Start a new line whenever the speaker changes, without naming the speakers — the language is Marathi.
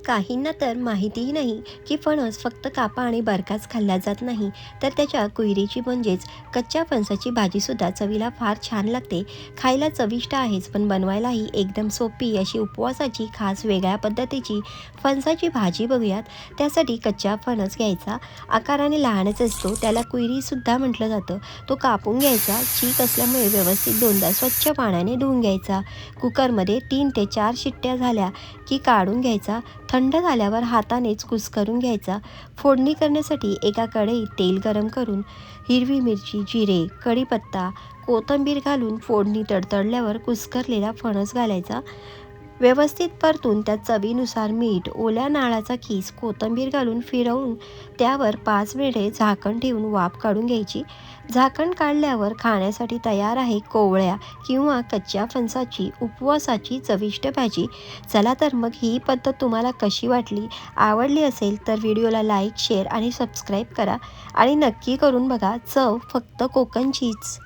काहींना तर माहितीही नाही की फणस फक्त कापा आणि बरकाच खाल्ला जात नाही, तर त्याच्या कुयरीची म्हणजेच कच्च्या फणसाची भाजीसुद्धा चवीला फार छान लागते. खायला चविष्ट आहेच, पण बनवायलाही एकदम सोपी अशी उपवासाची खास वेगळ्या पद्धतीची फणसाची भाजी बघूयात. त्यासाठी कच्चा फणस घ्यायचा, आकाराने लहानच असतो, त्याला कुयरीसुद्धा म्हटलं जातं. तो कापून घ्यायचा, चीक असल्यामुळे व्यवस्थित दोनदा स्वच्छ पाण्याने धुवून घ्यायचा. कुकरमध्ये 3 ते 4 शिट्ट्या झाल्या की काढून घ्यायचा. थंड झाल्यावर हातानेच कुस्करून घ्यायचा. फोडणी करण्यासाठी एका कढईत तेल गरम करून हिरवी मिरची, जिरे, कढीपत्ता, कोथिंबीर घालून फोडणी तडतडल्यावर कुस्करलेला फणस घालायचा. व्यवस्थित परतून त्यात चवीनुसार मीठ, ओल्या नारळाचा खीस, कोथिंबीर घालून फिरवून त्यावर 5 मिनिटे झाकण ठेवून वाफ काढून घ्यायची. झाकण काढल्यावर खाण्यासाठी तयार आहे कोवळ्या किंवा कच्च्या फणसाची उपवासाची चविष्ट भाजी. चला तर मग ही पद्धत तुम्हाला कशी वाटली? आवडली असेल तर व्हिडिओला लाईक, शेअर आणि सबस्क्राईब करा आणि नक्की करून बघा. चव फक्त कोकणचीच.